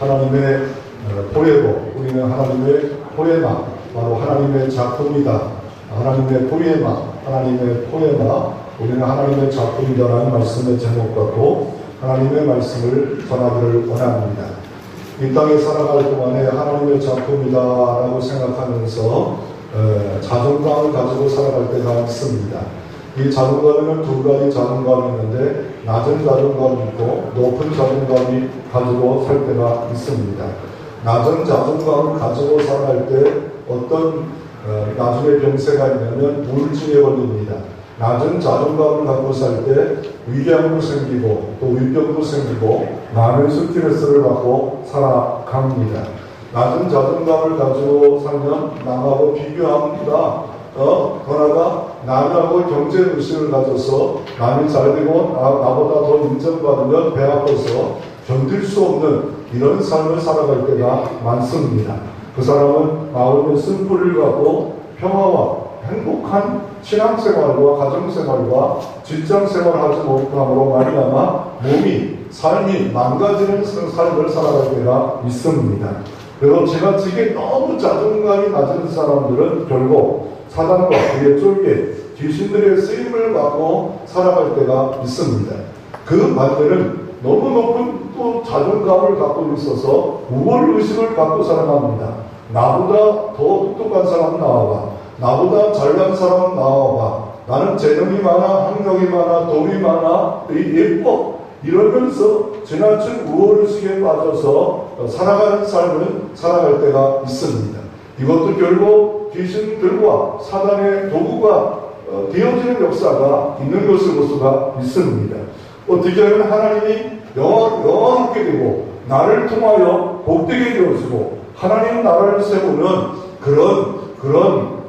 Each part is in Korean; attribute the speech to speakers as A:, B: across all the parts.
A: 하나님의 포레보, 우리는 하나님의 포에마, 바로 하나님의 작품이다. 하나님의 포에마, 하나님의 포에마, 우리는 하나님의 작품이다라는 말씀의 제목 갖고 하나님의 말씀을 전하기를 원합니다. 이 땅에 살아갈 동안에 하나님의 작품이다라고 생각하면서 자존감을 가지고 살아갈 때가 있습니다. 이 자존감에는 두 가지 자존감이 있는데 낮은 자존감이 있고 높은 자존감이 가지고 살 때가 있습니다. 낮은 자존감을 가지고 살아갈 때 어떤 나중에 병세가 있냐면 우울증에 걸립니다. 낮은 자존감을 갖고 살 때 위궤양도 생기고 또 위병도 생기고 많은 스트레스를 받고 살아갑니다. 낮은 자존감을 가지고 살면 남하고 비교합니다. 더 나아가 남하고 경쟁의식을 가져서 남이 잘되고 나보다 더 인정받으면 배 아파서 견딜 수 없는 이런 삶을 살아갈 때가 많습니다. 그 사람은 마음의 쓴뿌리를 갖고 평화와 행복한 신앙생활과 가정생활과 직장생활을 하지 못함으로 말미암아 삶이 망가지는 삶을 살아갈 때가 있습니다. 그래서 지나치게 너무 자존감이 낮은 사람들은 결국 사단과 그의 쫄게 귀신들의 쓰임을 받고 살아갈 때가 있습니다. 그 반대는 너무 높은 또 자존감을 갖고 있어서 우월의식을 갖고 살아갑니다. 나보다 더 똑똑한 사람 나와봐. 나보다 잘난 사람 나와봐. 나는 재능이 많아, 학력이 많아, 돈이 많아, 예뻐. 이러면서 지나친 우월의식에 빠져서 살아가는 삶을 살아갈 때가 있습니다. 이것도 결국 귀신들과 사단의 도구가 되어지는 역사가 있는 것을 볼 수가 있습니다. 어떻게 하면 하나님이 영화롭게 되고 나를 통하여 복되게 되어지고 하나님 나라를 세우는 그런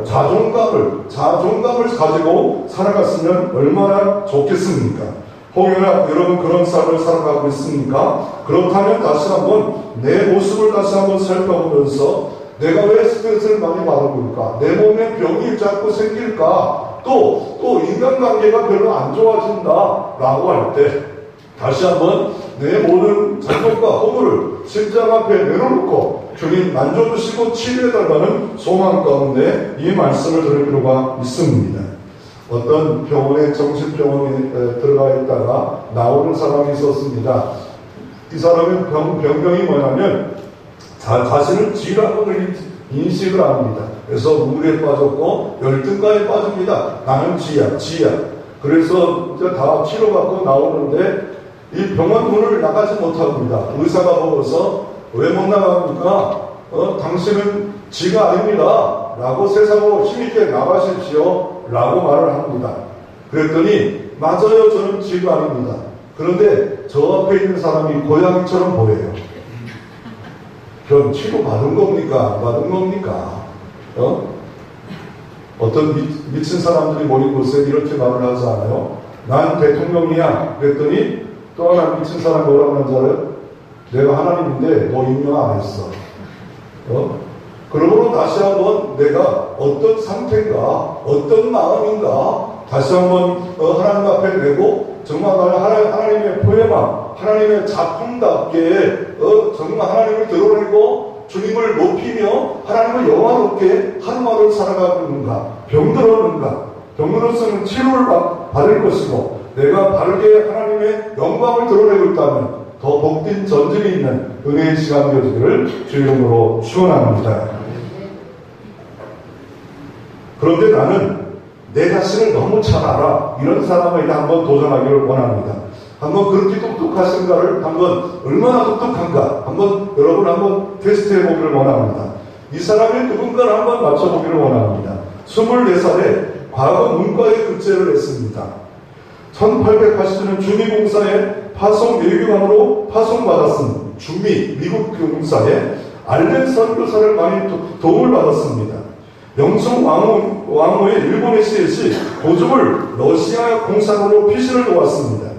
A: 자존감을 가지고 살아갔으면 얼마나 좋겠습니까? 혹여나 여러분 그런 삶을 살아가고 있습니까? 그렇다면 다시 한번 내 모습을 다시 한번 살펴보면서 내가 왜 스트레스를 많이 받고 있을까? 내 몸에 병이 자꾸 생길까? 또 인간관계가 별로 안 좋아진다 라고 할 때 다시 한번 내 모든 잘못과 허물을 십자가 앞에 내려놓고 주님 만져주시고 치료해달라는 소망 가운데 이 말씀을 들을 필요가 있습니다. 어떤 병원에 정신병원에 들어가 있다가 나오는 사람이 있었습니다. 이 사람의 병명이 뭐냐면 자신을 쥐라고 인식을 합니다. 그래서 우울에 빠졌고 열등감에 빠집니다. 나는 쥐야. 그래서 이제 다 치료받고 나오는데 이 병원 문을 나가지 못합니다. 의사가 보고서 왜 못 나갑니까? 당신은 쥐가 아닙니다. 라고 세상으로 힘있게 나가십시오. 라고 말을 합니다. 그랬더니 맞아요. 저는 쥐가 아닙니다. 그런데 저 앞에 있는 사람이 고양이처럼 보여요. 그럼 치료 받은 겁니까? 안 받은 겁니까? 어떤 미친 사람들이 모인 곳에 이렇게 말을 하지 않아요? 난 대통령이야. 그랬더니 또 하나 미친 사람 뭐라고 하는지 알아요? 내가 하나님인데 너 임명 안 했어. 그러므로 다시 한번 내가 어떤 상태인가, 어떤 마음인가 다시 한번 하나님 앞에 내고 정말 하나님의 포에마, 하나님의 작품답게 정말 하나님을 드러내고 주님을 높이며 하나님을 영화롭게 하루하루 살아가고 있는가, 병들었는가, 병들었으면 치료를 받을 것이고 내가 바르게 하나님의 영광을 드러내고 있다면 더 복된 전진이 있는 은혜의 시간 되어지기를 주 이름으로 축원합니다. 그런데 나는 내 자신을 너무 잘 알아. 이런 사람에게 한번 도전하기를 원합니다. 한번 그렇게 똑똑하신가를 한번 얼마나 똑똑한가 여러분 한번 테스트해 보기를 원합니다. 이 사람이 누군가를 한번 맞춰보기를 원합니다. 24살에 과거 문과에 급제를 했습니다. 1880년 주미공사에 파송 외교관으로 파송받았습니다. 주미 미국 교사에 알렌 선교사를 많이 도움을 받았습니다. 영성 왕후의 일본의 시에시 고죽을 러시아 공산으로 피신을 도왔습니다.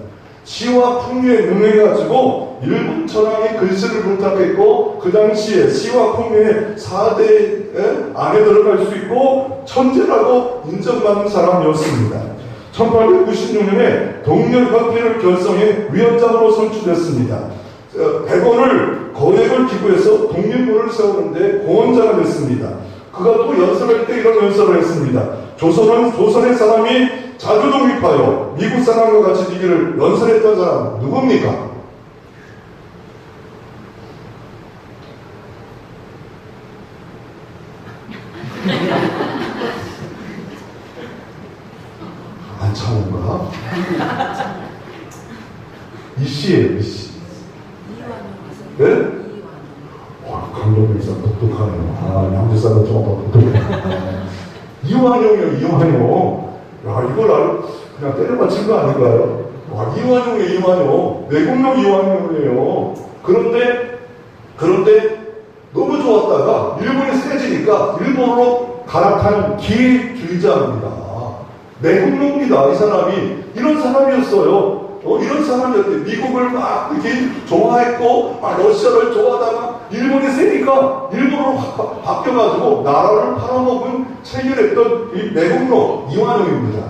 A: 시와 풍류에 능해가지고 일본 천황이 글씨를 부탁했고 그 당시에 시와 풍류의 4대 안에 들어갈 수 있고 천재라고 인정받는 사람이었습니다. 1896년에 동력협회를 결성해 위원장으로 선출됐습니다. 100원을 거의 지구에서 독립군을 세우는데 공헌자가 됐습니다. 그가 또 연설할 때 이런 연설을 했습니다. 조선의 사람이 자주 독립하여 미국 사람과 같이 되기를 연설했던 사람 누굽니까? 안창호인가? 이씨예요, 이씨. 네? 강동민 사 독특하네요. 양주사는 좀 독특해요. 이완용이요, 이완용. 야, 이걸 그냥 때려맞힌 거 아닌가요? 와, 이완용이에요, 이완용. 외국용 이완용이에요. 그런데 너무 좋았다가 일본이 세지니까 일본으로 갈아탄 기회주의자입니다. 내국노입니다. 이 사람이 이런 사람이었어요. 이런 사람이었대. 미국을 막 이렇게 좋아했고 막 러시아를 좋아하다가 일본이 세니까 일본으로 바뀌어가지고 나라를 팔아먹은 체결했던 이 내국노 이완용입니다.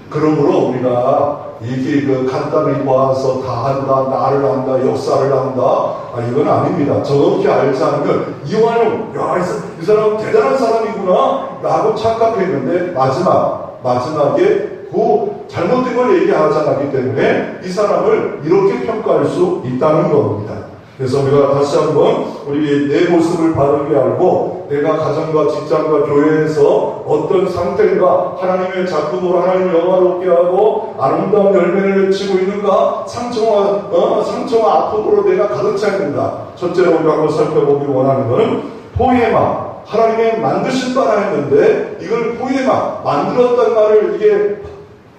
A: 그러므로 우리가 이게 간단히 봐서 다 한다, 나를 안다, 역사를 안다, 이건 아닙니다. 정확히 알지 않으면 이완용, 야, 이 사람 대단한 사람이구나 라고 착각했는데 마지막에 그 잘못된 걸 얘기하지 않았기 때문에 이 사람을 이렇게 평가할 수 있다는 겁니다. 그래서 우리가 다시 한번 우리 내 모습을 바르게 알고 내가 가정과 직장과 교회에서 어떤 상태인가, 하나님의 작품으로 하나님을 영화롭게 하고 아름다운 열매를 맺히고 있는가, 상처와 아픔으로 내가 가득 차 있는가. 첫째로 우리가 한번 살펴보기 원하는 것은 포에마, 하나님의 만드신 바라 했는데 이걸 포에마, 만들었단 말을 이게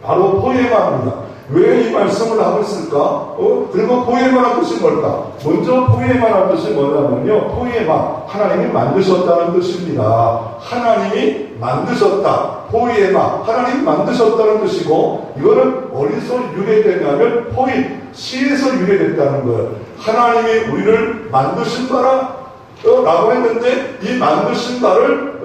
A: 바로 포에마입니다. 왜 이 말씀을 하고 있을까? 그리고 포에마라는 뜻이 뭘까? 먼저 포에마라는 뜻이 뭐냐면요, 포에마, 하나님이 만드셨다는 뜻입니다. 하나님이 만드셨다. 포에마, 하나님이 만드셨다는 뜻이고, 이거는 어디서 유래되냐면 시에서 유래됐다는 거예요. 하나님이 우리를 만드신 바라 라고 했는데 이 만드신 바는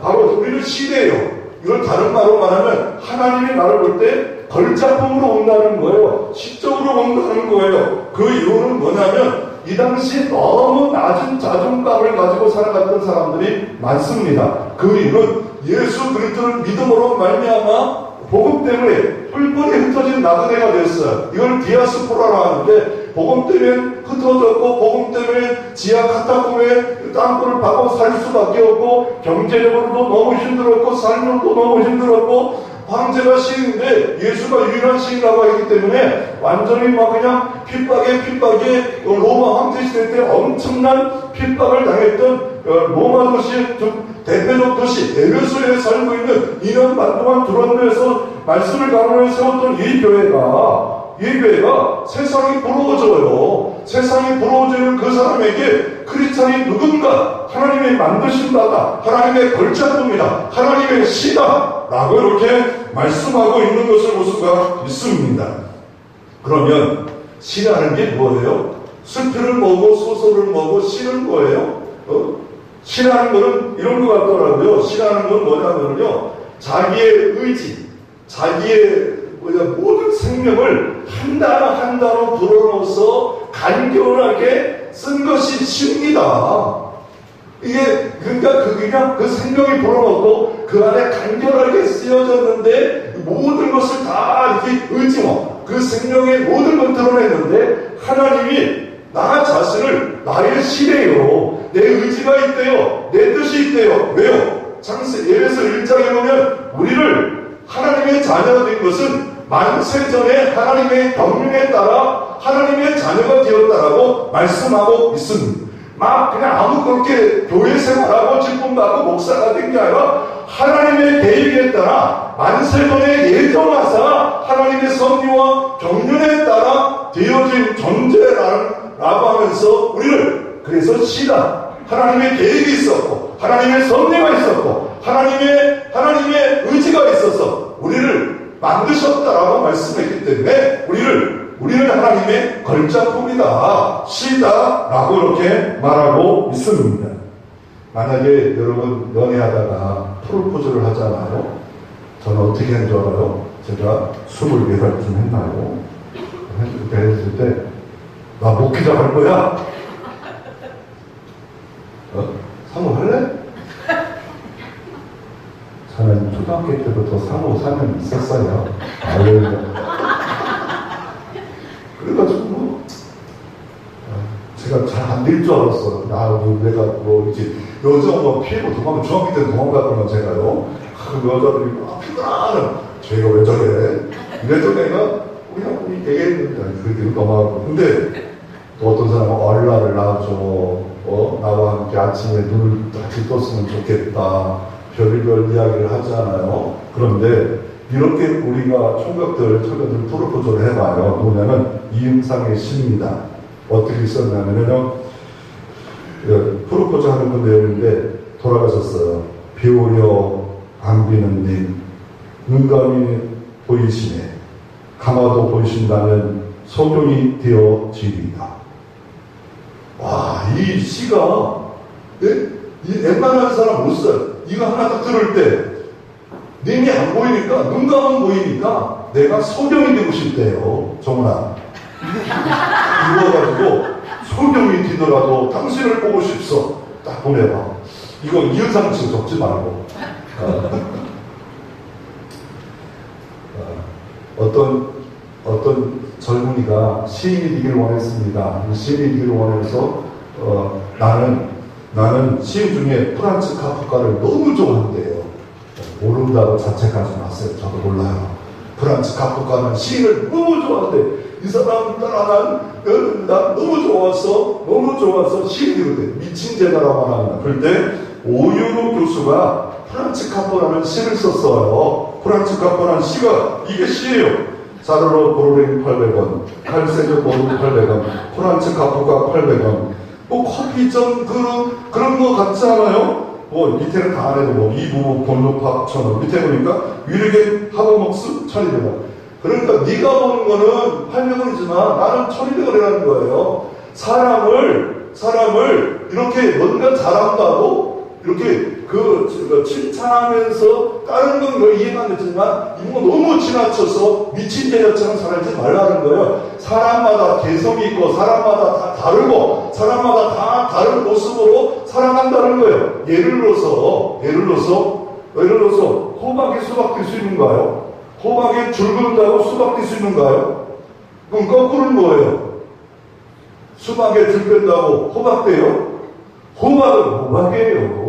A: 바로 우리를 시래요. 이걸 다른 말로 말하면 하나님이 나를 볼 때 걸작품으로 온다는 거예요. 시적으로 온다는 거예요. 그 이유는 뭐냐면 이 당시 너무 낮은 자존감을 가지고 살아갔던 사람들이 많습니다. 그 이유는 예수 그리스도를 믿음으로 말미암아 복음 때문에 뿔뿔이 흩어진 나그네가 됐어요. 이걸 디아스포라라고 하는데 복음 때문에 흩어졌고 복음 때문에 지하 카타콤에 땅굴을 파고 살 수밖에 없고 경제적으로도 너무 힘들었고 삶으로도 너무 힘들었고 황제가 시인인데 예수가 유일한 시인이라고 했기 때문에 완전히 막 그냥 핍박에 로마 황제 시대 때 엄청난 핍박을 당했던 로마 도시의 대표적 도시 에베소에 살고 있는 2년 반 동안 두란노에서 말씀을 가론에 세웠던 이 교회가 세상이 부러워져요. 세상이 부러워지는 그 사람에게 크리스찬이 누군가 하나님의 만드신 바다, 하나님의 걸작품이다, 하나님의 시다 라고 이렇게 말씀하고 있는 것을 볼 수가 있습니다. 그러면 시라는 게 뭐예요? 수필을 뭐고 소설을 뭐고 시는 뭐예요? 시라는 거는 이런 것 같더라고요. 시라는 건 뭐냐면요, 자기의 의지, 자기의 모든 생명을 한 단어 불어넣어서 간결하게 쓴 것이 시입니다. 이게 그냥 그 생명이 불어넣고 그 안에 간결하게 쓰여졌는데 모든 것을 다 이렇게 그 생명의 모든 걸 드러냈는데 하나님이 나 자신을 나의 시래요. 내 의지가 있대요. 내 뜻이 있대요. 왜요? 예배서 1장에 보면 우리를 하나님의 자녀가 된 것은 만세전에 하나님의 경륜에 따라 하나님의 자녀가 되었다라고 말씀하고 있습니다. 막 그냥 아무 그렇게 교회 생활하고 직분받고 목사가 된 게 아니라 하나님의 계획에 따라 만세전에 예정하사 하나님의 섭리와 경륜에 따라 되어진 존재라고 하면서 우리를 그래서 시다. 하나님의 계획이 있었고 하나님의 섭리가 있었고 하나님의 의지가 있어서 우리를 만드셨다라고 말씀했기 때문에 우리는 하나님의 걸작품이다, 시다라고 이렇게 말하고 있습니다. 만약에 여러분 연애하다가 프로포즈를 하잖아요. 저는 어떻게 한 줄 알아요? 제가 24살쯤 했나요? 그때 했을 때 나 목회자 할 거야? 사모 할래? 저는 초등학교 때부터 사모 사면 있었어요. 그래가지고 제가 잘 안 될 줄 알았어. 내가 이제 여자 피해고 중학교 때 도망갔구나 제가요. 그 여자들이 피곤하는 제가 왜 저래? 이래서 내가 우리 얘기했는데 그렇게 넘어가고. 근데 또 어떤 사람은 얼라를 낳아줘. 나와 함께 아침에 눈을 같이 떴으면 좋겠다. 별의별 이야기를 하잖아요. 그런데 이렇게 우리가 총각들, 처녀들 프로포즈를 해봐요. 뭐냐면 이응상의 시입니다. 어떻게 있었냐면요. 프로포즈 하는 분 내용인데 돌아가셨어요. 비 오려 안 비는 님, 눈감이 보이시네. 가마도 보이신다면 소경이 되어지리다. 와, 이 시가 이 웬만한 사람 못 써요. 이거 하나 딱 들을 때 님이 안 보이니까 눈감은 보이니까 내가 소경이 되고 싶대요. 정훈아. 누워가지고 소경이 뒤더라도 당신을 보고 싶소. 딱 보내봐. 이건 이은상치 적지 말고. 어떤 젊은이가 시인이 되기를 원했습니다. 시인이 되기를 원해서 나는 시인 중에 프란츠 카프카를 너무 좋아한대요. 모른다고 자책하지 마세요. 저도 몰라요. 프란츠 카프카는 시인을 너무 좋아한대. 이 사람 난 너무 좋아서 시인이 그때 미친 제자라고 합니다. 그런데 오윤호 교수가 프란츠 카프라는 시를 썼어요. 프란츠 카프라는 시가 이게 시예요. 사르로 보로랭 800원, 칼세조 보루 800원, 프란츠 카프가 800원. 커피점 그런 거 같지 않아요? 밑에는 다 안 해도 이부 본루파 1,000원. 밑에 보니까 위르겐 하버먹스 1,200원. 그러니까 네가 보는 거는 800원이지만 나는 1,200원이라는 거예요. 사람을 이렇게 뭔가 잘한다고 이렇게 칭찬하면서 다른 건 뭐 이해가 안 됐지만 이거 너무 지나쳐서 미친 제자처럼 살지 말라는 거예요. 사람마다 개성이 있고 사람마다 다 다르고 사람마다 다 다른 모습으로 살아간다는 거예요. 예를 들어서 호박이 수박 될 수 있는가요? 호박이 줄 긋는다고 수박 될 수 있는가요? 그럼 거꾸로는 뭐예요? 수박에 줄 뺀다고 호박 돼요? 호박은 호박이에요.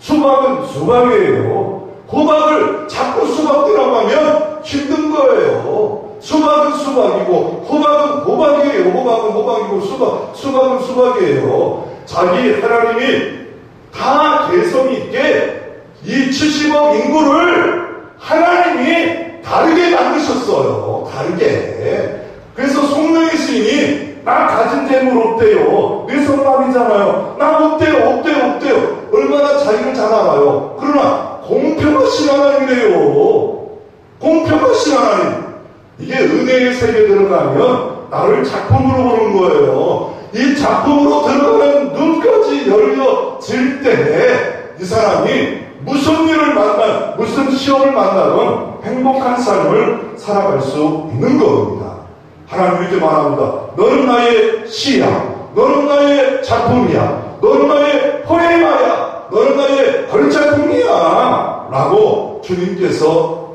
A: 수박은 수박이에요. 호박을 자꾸 수박이라고 하면 힘든 거예요. 수박은 수박이고 호박은 호박이에요. 호박은 호박이고 수박은 수박이에요. 자기 하나님이 다 개성 있게 이 70억 인구를 하나님이 다르게 만드셨어요. 다르게. 그래서 송명의 시인이 나 가진 재물 없대요. 내 성남이잖아요. 나 없대요. 얼마나 자기를 잘 알아요. 그러나 공평하신 하나님이래요. 공평하신 하나님. 이게 은혜의 세계에 들어가면 나를 작품으로 보는 거예요. 이 작품으로 들어가는 눈까지 열려질 때 이 사람이 무슨 일을 무슨 시험을 만나든 행복한 삶을 살아갈 수 있는 겁니다. 하나님 이렇게 말합니다. 너는 나의 시야. 너는 나의 작품이야. 너는 나의 포에마야. 너는 나의 걸작품이야. 라고 주님께서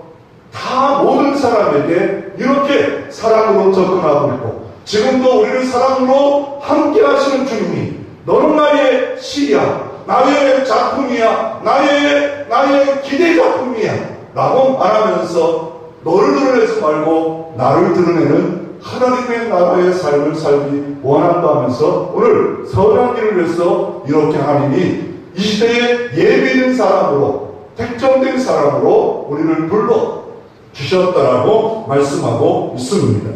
A: 다 모든 사람에게 이렇게 사랑으로 접근하고 있고 지금도 우리를 사랑으로 함께 하시는 주님이 너는 나의 시야. 나의 작품이야. 나의 기대 작품이야. 라고 말하면서 너를 드러내지 말고 나를 드러내는 하나님의 나라의 삶을 살기 원한다 하면서 오늘 선한 일을 위해서 이렇게 하나님이 이 시대에 예비된 사람으로 택정된 사람으로 우리를 불러 주셨다라고 말씀하고 있습니다.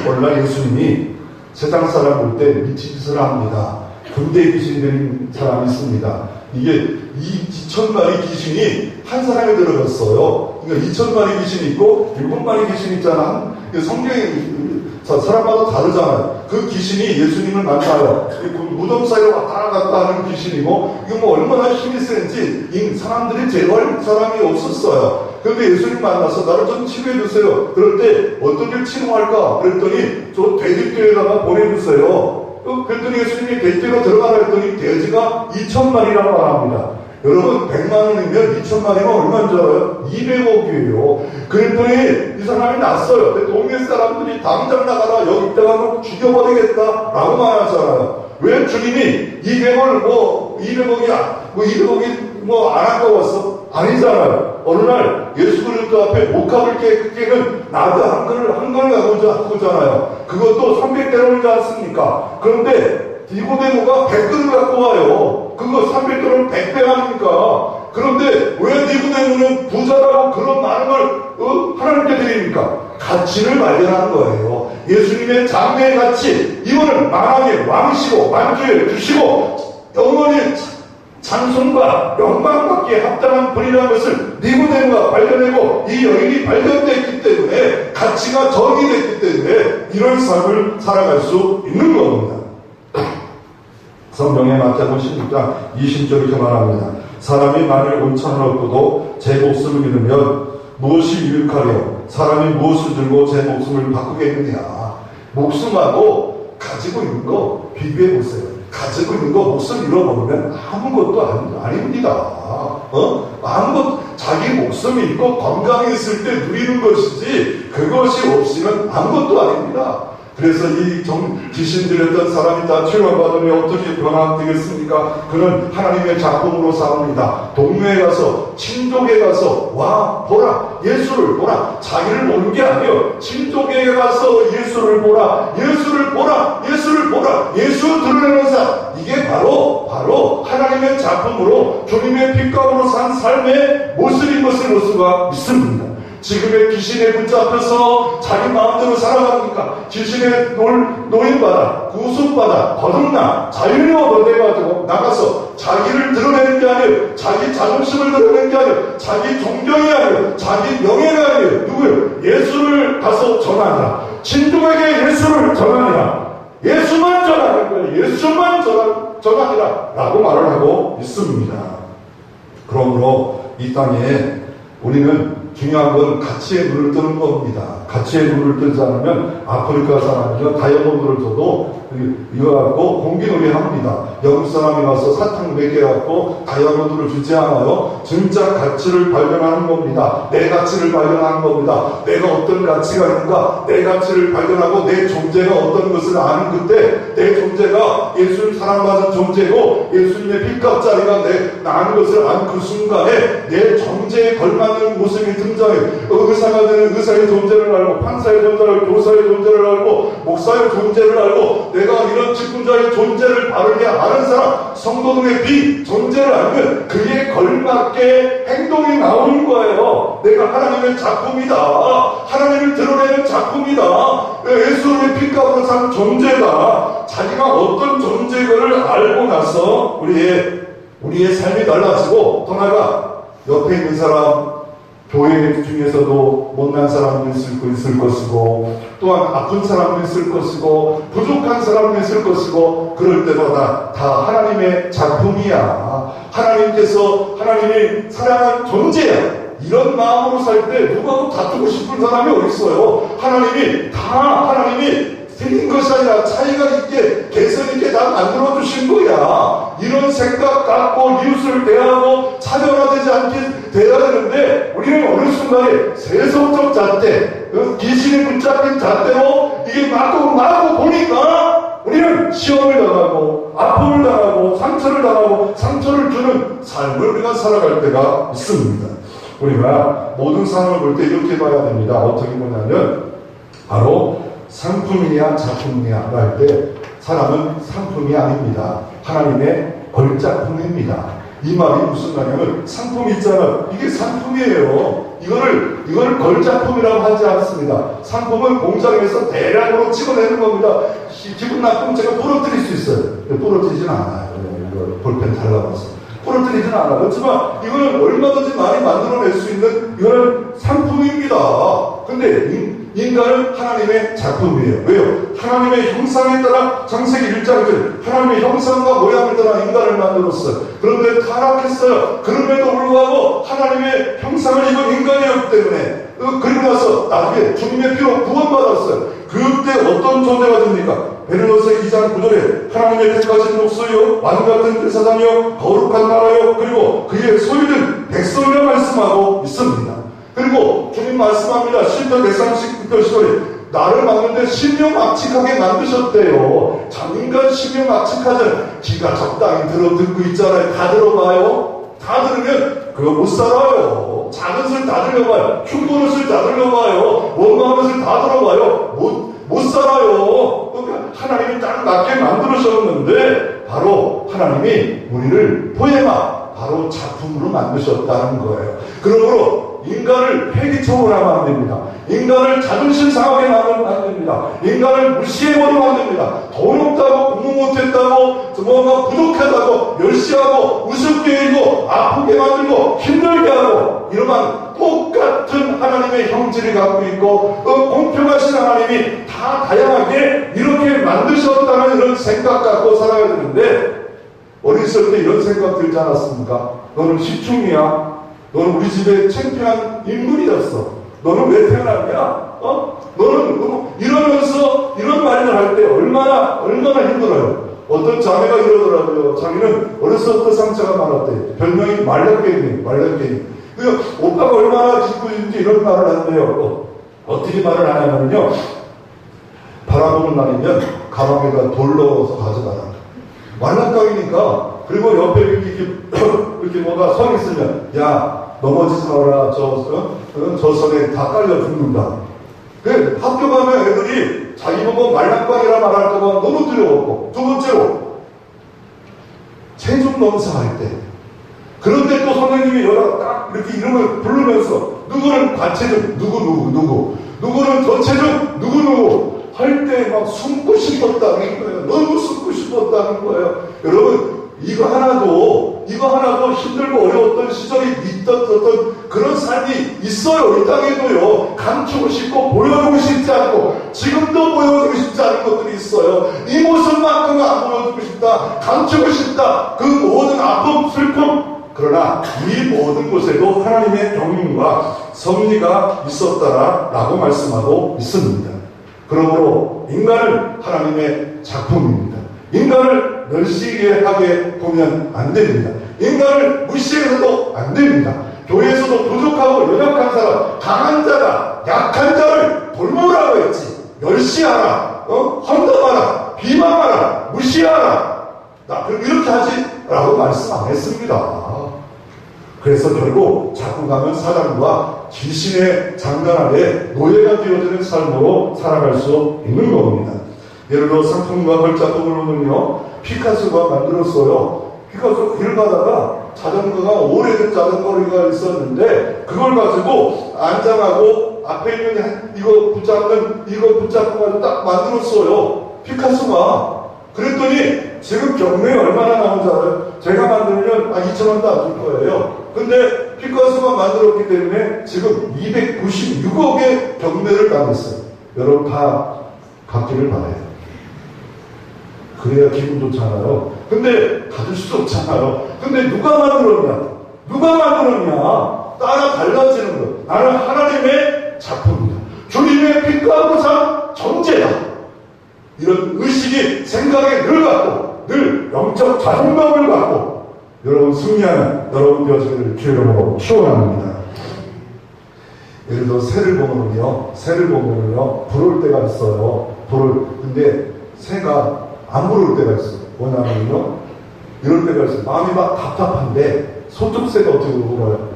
A: 오늘날 예수님이 세상 사람 볼 때 미친 짓을 합니다. 군대 귀신이 된 사람이 있습니다. 이게 2,000마리 귀신이 한 사람에 들어갔어요. 그러니까 2,000마리 귀신이 있고 7마리 귀신이 있잖아. 성경이 사람마다 다르잖아요. 그 귀신이 예수님을 만나요. 무덤 사이로 왔다 갔다 하는 귀신이고 이거 뭐 얼마나 힘이 센지 사람들이 제거할 사람이 없었어요. 그런데 예수님 만나서 나를 좀 치료해 주세요. 그럴 때 어떻게 치료할까? 그랬더니 저 돼지교에다가 보내주세요. 그랬더니 예수님이 돼지로 들어가라 했더니 돼지가 2,000마리라고 말합니다. 여러분 100만 원이면 2,000마리면 얼마인 줄 알아요? 200억이에요. 그랬더니 이 사람이 났어요. 동네 사람들이 당장 나가라, 여기 있다가 죽여버리겠다라고 말하잖아요. 왜 주님이 200억이야, 200억이 안 아까웠어? 아니잖아요. 어느 날 예수 그리스도 앞에 목합을 깨는 나드 한 그릇 가고잖아요. 그것도 300대로 오지 않습니까? 그런데 니고데모가 100그릇 갖고 와요. 그거 300그릇 100배 아닙니까? 그런데 왜 니고데모는 부자라고 그런 많은 걸 하나님께 드립니까? 가치를 발견하는 거예요. 예수님의 장래의 가치, 이거는 만왕의 왕이시고 만주에 주시고 영원히 찬송과 영광받기에 합당한 분이라는 것을 니고데모가 발견하고 이 여인이 발견됐기 때문에 가치가 정의됐기 때문에 이런 삶을 살아갈 수 있는 겁니다. 성경에 마태복음 16장 20절 이렇게 말합니다. 사람이 만일 온천을 얻고도 제 목숨을 잃으면 무엇이 유익하려 사람이 무엇을 들고 제 목숨을 바꾸겠느냐. 목숨하고 가지고 있는 거 비교해 보세요. 가지고 있는 거 목숨 잃어버리면 아무것도 아닙니다. 자기 목숨이 있고 건강해 있을 때 누리는 것이지 그것이 없이는 아무것도 아닙니다. 그래서 이 귀신 들렸던 사람이 다 치료받으면 어떻게 변화되겠습니까? 그는 하나님의 작품으로 삽니다. 동네에 가서, 친족에 가서, 와, 보라, 예수를 보라. 자기를 보는 게 아니에요. 친족에 가서 예수를 보라, 예수를 보라, 예수를 보라. 예수 드러내는 삶. 이게 바로 하나님의 작품으로 주님의 핏값으로 산 삶의 모습인 것을 볼 수가 있습니다. 지금의 귀신에 붙잡혀서 자기 마음대로 살아갑니까? 귀신의 노인받아, 구속받아, 거듭나, 자유를 얻어내가지고 나가서 자기를 드러내는 게 아니에요. 자기 자존심을 드러내는 게 아니에요. 자기 존경이 아니에요. 자기 명예가 아니에요. 누구요? 예수를 가서 전하라. 친족에게 예수를 전하라. 예수만 전하는 거예요. 예수만 전하라. 라고 말을 하고 있습니다. 그러므로 이 땅에 우리는 중요한 건 가치에 눈을 뜨는 겁니다. 가치에 눈을 뜨지 않으면 아프리카 사람이나 다이아몬드를 줘도 이거 갖고 공기놀이 합니다. 영국 사람이 가서 사탕 몇 개 갖고 다이아몬드를 주지 않아요. 진짜 가치를 발견하는 겁니다. 내 가치를 발견하는 겁니다. 내가 어떤 가치가 있는가, 내 가치를 발견하고 내 존재가 어떤 것을 아는 그때 내 존재가 예수님 사랑받은 존재고 예수님의 핏값짜리가 나는 것을 아는 그 순간에 내 존재에 걸맞는 모습이 등장해요. 의사가 되는 의사의 존재를 알고, 판사의 존재를 알고, 교사의 존재를 알고, 목사의 존재를 알고, 내가 이런 직분자의 존재를 바르게 아는 사람, 성도들의 존재를 알면 그에 걸맞게 행동이 나오는 거예요. 내가 하나님의 작품이다. 하나님을 드러내는 작품이다. 예수의 핏값으로 산 존재다. 자기가 어떤 존재를 알고 나서 우리의 삶이 달라지고, 또 나아가 옆에 있는 사람, 교회 중에서도 못난 사람도 있을 것이고, 또한 아픈 사람도 있을 것이고, 부족한 사람도 있을 것이고, 그럴 때마다 다 하나님의 작품이야. 하나님이 사랑한 존재야. 이런 마음으로 살 때 누구하고 다투고 싶은 사람이 어디 있어요? 하나님이 틀린 것이 아니라 차이가 있게, 개성 있게 다 만들어주신 거야. 이런 생각 갖고 이웃을 대하고 차별화되지 않게 돼야 되는데, 우리는 어느 순간에 세속적 잣대, 귀신이 붙잡힌 잣대로 이게 맞고 보니까 우리는 시험을 당하고, 아픔을 당하고, 상처를 주는 삶을 우리가 살아갈 때가 있습니다. 우리가 모든 상황을 볼 때 이렇게 봐야 됩니다. 어떻게 보냐면, 바로 상품이냐 작품이냐 할 때 사람은 상품이 아닙니다. 하나님의 걸작품입니다. 이 말이 무슨 말이냐면, 상품이 있잖아. 이게 상품이에요. 이거를 걸작품이라고 하지 않습니다. 상품은 공장에서 대량으로 찍어내는 겁니다. 기분 나쁘면 제가 부러뜨릴 수 있어요. 부러뜨리진 않아요. 이거 볼펜 달라붙어서 부러뜨리진 않아요. 그렇지만 이거는 얼마든지 많이 만들어낼 수 있는 이거는 상품입니다. 근데 인간은 하나님의 작품이에요. 왜요? 하나님의 형상에 따라 창세기 1장에 하나님의 형상과 모양을 따라 인간을 만들었어요. 그런데 타락했어요. 그럼에도 불구하고 하나님의 형상을 입은 인간이었기 때문에 그리고 나서 나중에 주님의 피로 구원받았어요. 그때 어떤 존재가 됩니까? 베드로서 2장 9절에 하나님의 택하신 목소리요 왕같은 대사장이요 거룩한 나라요 그리고 그의 소유는 백성이라 말씀하고 있습니다. 그리고 주님 말씀합니다. 시편 139편 10절에 나를 막는데 심령막측하게 만드셨대요. 참 인간 심령막측하잖아요. 귀가 적당히 듣고 있잖아요. 다 들어봐요. 다 들으면 그거 못 살아요. 작은 소리 다 들려봐요. 흉보는 소리 다 들려봐요. 원망하는 소리 다 들어봐요. 못 살아요. 그러니까 하나님이 딱 맞게 만들으셨는데 바로 하나님이 우리를 포에마 바로 작품으로 만드셨다는 거예요. 그러므로 인간을 폐기처분하면 안 됩니다. 인간을 자존심 상하게 만들면 안 됩니다. 인간을 무시해버리면 안 됩니다. 돈 없다고 공부 못했다고 뭔가 부족하다고 멸시하고 우습게 일고 아프게 만들고 힘들게 하고 이러면 똑같은 하나님의 형질을 갖고 있고 공평하신 하나님이 다 다양하게 이렇게 만드셨다는 이런 생각 갖고 살아야 되는데 어렸을 때 이런 생각 들지 않았습니까? 너는 시충이야. 너는 우리 집에 창피한 인물이었어. 너는 왜 태어났냐? 너는 이러면서 이런 말을 할 때 얼마나 힘들어요. 어떤 자매가 이러더라고요. 자기는 어렸을 때부터 상처가 많았대. 별명이 말랑깽이. 그래서 오빠가 얼마나 짓고 있는지 이런 말을 한대요. 어떻게 말을 하냐면요. 바라보는 날이면 가방에다 돌 넣어서 가져가라. 말랑깡이니까. 그리고 옆에 이렇게 뭐가 선 있으면 야 넘어지지 마라. 저 선에 다 깔려 죽는다. 그 학교 가면 애들이 자기 보고 말랑깡이라 말할까봐 너무 두려웠고, 두 번째로 체중 검사할 때 그런데 또 선생님이 여기다가 딱 이렇게 이름을 부르면서 누구는 과체중 누구는 저체중 누구 할 때 막 숨고 싶었다는 거예요. 너무 숨고 싶었다는 거예요. 여러분 이거 하나도 힘들고 어려웠던 시절이 있었던 그런 삶이 있어요. 이 땅에도요. 감추고 싶고 보여주고 싶지 않고 지금도 보여주고 싶지 않은 것들이 있어요. 이 모습만큼은 안 보여주고 싶다. 감추고 싶다. 그 모든 아픔, 슬픔. 그러나 이 모든 곳에도 하나님의 경륜과 섭리가 있었다라고 말씀하고 있습니다. 그러므로 인간은 하나님의 작품입니다. 인간을 멸시하게 보면 안 됩니다. 인간을 무시해서도 안 됩니다. 교회에서도 부족하고 연약한 사람, 강한 자가 약한 자를 돌보라고 했지. 멸시하라, 험담하라, 비방하라, 무시하라. 그럼 이렇게 하지 라고 말씀 안 했습니다. 그래서 결국 자꾸 가면 사단과 귀신의 장난 아래 노예가 되어지는 삶으로 살아갈 수 있는 겁니다. 예를 들어 상품과 걸작품을 보면요, 피카소가 만들었어요. 피카소 길 가다가 자전거가 오래된 자전거가 있었는데 그걸 가지고 안장하고 앞에 있는 이거 붙잡고 가지고 딱 만들었어요. 피카소가. 그랬더니 지금 경매에 얼마나 나오는지 알아요? 제가 만들면 2,000원도 안 줄 거예요. 근데 피카소가 만들었기 때문에 지금 296억의 경매를 당했어요. 여러분 다 갚기를 바라요. 그래야 기분 좋잖아요. 근데 가질 수도 없잖아요. 근데 누가 만들었냐? 따라 달라지는 거예요. 나는 하나님의 작품이다. 주님의 빛과 보상 정제다. 이런 의식이 생각에 늘 갖고 늘 영적 자존감을 갖고 여러분 승리하는 여러분 되어지기를 주의로 축원합니다. 예를 들어 새를 보면요 불을 때가 있어요. 근데 새가 안 부를 때가 있어요. 뭐냐면요, 이럴 때가 있어요. 마음이 막 답답한데 소득새가 어떻게 울어요?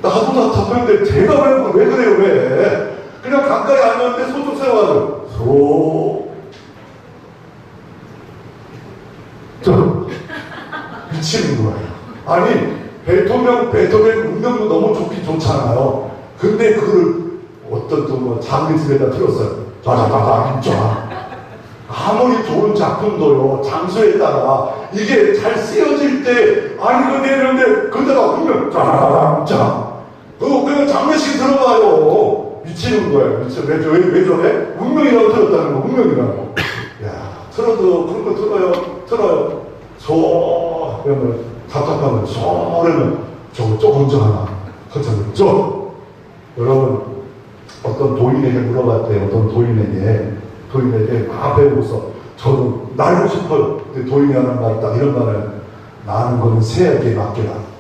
A: 나도 답답한데 제가 왜 그래요? 왜? 그냥 가까이 앉았는데 소득새가 와요. 미치는 거예요. 아니 베토벤 운명도 너무 좋잖아요. 근데 그걸 어떤 또 장미집에다 틀었어요. 짜자자자. 아무리 좋은 작품도요, 장소에 따라 이게 잘 쓰여질 때 그거 되는데 그때가 운명 짜자자자. 그냥 장례식 들어가요. 미치는 거예요. 왜 저래? 운명이라고 틀었다는 거, 운명이라고. 야, 틀어도 그런 거 틀어요. 그러면 답답하면 그러면 저거 언제 하나? 여러분, 어떤 도인에게 물어봤대요. 어떤 도인에게 다 배우고서 저도 날고 싶어요. 근데 도인이 하는 말이 딱 이런 말을, 나는 건 새에게 맡겨라.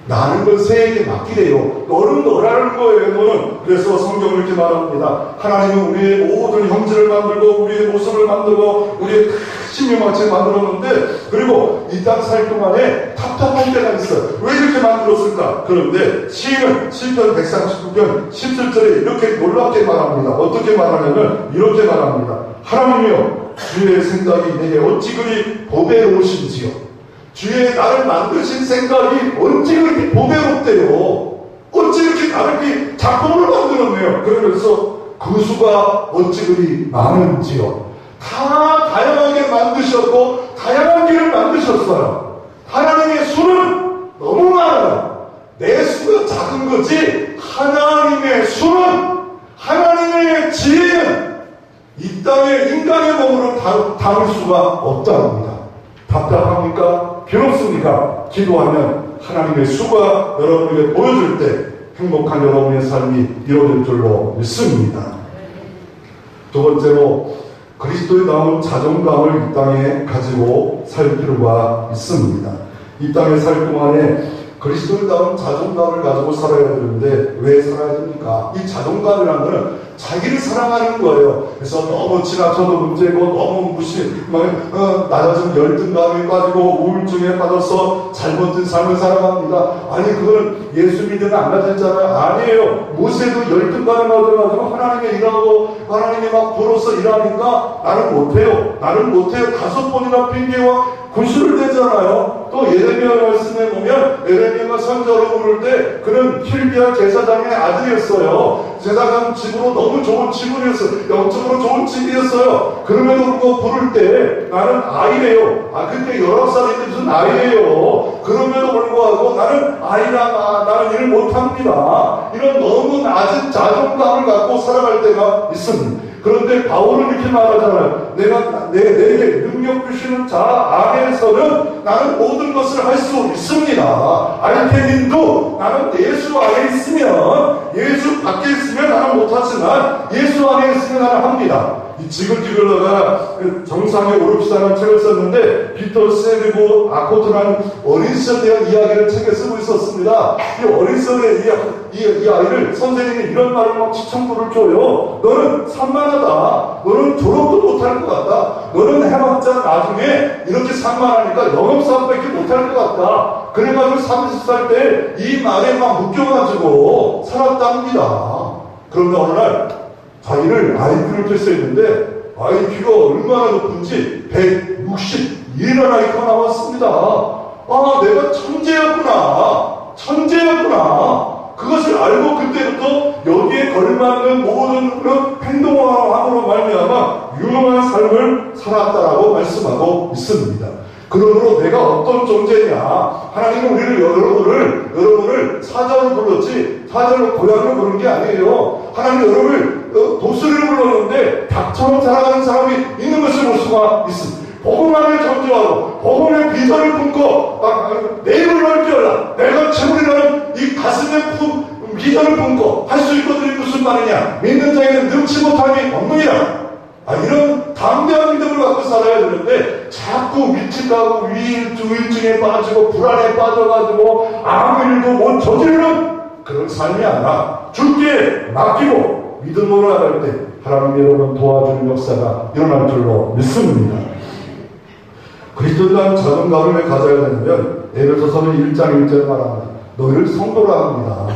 A: 나는 건 새에게 맡기래요. 너는 너라는 거예요, 너는. 그래서 성경은 이렇게 말합니다. 하나님은 우리의 모든 형질을 만들고, 우리의 모습을 만들고, 우리의 신명같이 만들었는데, 그리고 이 땅 살 동안에 답답한 때가 있어요. 왜 이렇게 만들었을까? 그런데 시인은 시편 139편 17절에 이렇게 놀랍게 말합니다. 어떻게 말하냐면 이렇게 말합니다. 하나님이여, 주의 생각이 내게 어찌 그리 보배로우신지요. 주의 나를 만드신 생각이 어찌 그렇게 보배롭대요. 어찌 이렇게 다르게 작품을 만들었네요. 그러면서 그 수가 어찌 그리 많은지요. 다 다양하게 만드셨고 다양한 길을 만드셨어요. 하나님의 수는 너무 많아요. 내 수가 작은 거지 하나님의 수는, 하나님의 지혜는 이 땅에 인간의 몸으로 담을 수가 없답니다. 답답합니까? 괴롭습니까? 기도하면 하나님의 수가 여러분에게 보여줄 때 행복한 여러분의 삶이 이루어질 줄로 믿습니다. 두 번째로, 그리스도에 나온 자존감을 이 땅에 가지고 살 필요가 있습니다. 이 땅에 살 동안에 그리스도에 나온 자존감을 가지고 살아야 되는데 왜 살아야 됩니까? 이 자존감이라는 것은 자기를 사랑하는 거예요. 그래서 너무 지나쳐도 문제고, 너무 낮아진 열등감에 빠지고 우울증에 빠져서 잘못된 삶을 살아갑니다. 아니, 그거는 예수 믿으면 안 맞았잖아요. 아니에요. 모세도 열등감에 빠져가지고 하나님의 일하고 하나님이 막 불어서 일하니까 나는 못해요. 5번이나 핑계와 구실을 대잖아요. 또 예레미야 말씀에 보면 예레미야가 선자로 부를 때 그는 힐기야 제사장의 아들이었어요. 제사장 집으로 너무 좋은 집이었어요. 영적으로 좋은 집이었어요. 그럼에도 불구하고 부를 때 나는 아이래요. 그때 19살인데 무슨 아이래요. 그럼에도 불구하고 나는 아이라, 나는 일을 못합니다. 이런 너무 낮은 자존감을 갖고 살아갈 때가 있습니다. 그런데 바울은 이렇게 말하잖아요. 내게 능력 주시는 자 안에서는 나는 모든 것을 할 수 있습니다. 알테민도 나는 예수 안에 있으면, 예수 밖에 있으면 나는 못하지만 예수 안에 있으면 나는 합니다. 이 지글지글러가 정상에 오릅시다라는 책을 썼는데, 피터 세리고 아코트라는 어린 시절에 대한 이야기를 책에 쓰고 있었습니다. 이 어린 시절의 이 아이를 선생님이 이런 말을 막 추천부를 줘요. 너는 산만하다. 너는 졸업도 못할 것 같다. 너는 해봤자 나중에 이렇게 산만하니까 영업사업밖에 못할 것 같다. 그래가지고 30살 때 이 말에 막 묶여가지고 살았답니다. 그런데 어느 날 자기를 IQ를 테스트했는데 IQ가 얼마나 높은지 161이라는 IQ가 나왔습니다. 내가 천재였구나. 그것을 알고 그때부터 여기에 걸맞는 모든 그런 행동함으로 말미암아 유명한 삶을 살았다라고 말씀하고 있습니다. 그러므로 내가 어떤 존재냐, 하나님은 우리를 여러분을 사자로 불렀지 사자로 고양이로 부른 게 아니에요. 하나님은 여러분을 독수리로 불렀는데 닭처럼 살아가는 사람이 있는 것을 볼 수가 있습니다. 복음만을 전제하고 복음의 비전을 품고 내 입을 넓게 열라. 내가 최고리라는 이 가슴에 비전을 품고 할 수 있거든이 무슨 말이냐. 믿는 자에게는 능치 못함이 없느니라. 이런 담대한 믿음을 갖고 살아야 되는데 자꾸 위축하고 우울증에 빠지고 불안에 빠져가지고 아무 일도 못 저지르는 그런 삶이 아니라 주께 맡기고 믿음으로 나갈 때 하나님이 여러분 도와주는 역사가 일어날 줄로 믿습니다. 그리스도에 대한 자존감을 가져야 되냐면 에베소서는 1장 1절에 말합니다. 너희를 성도라 합니다.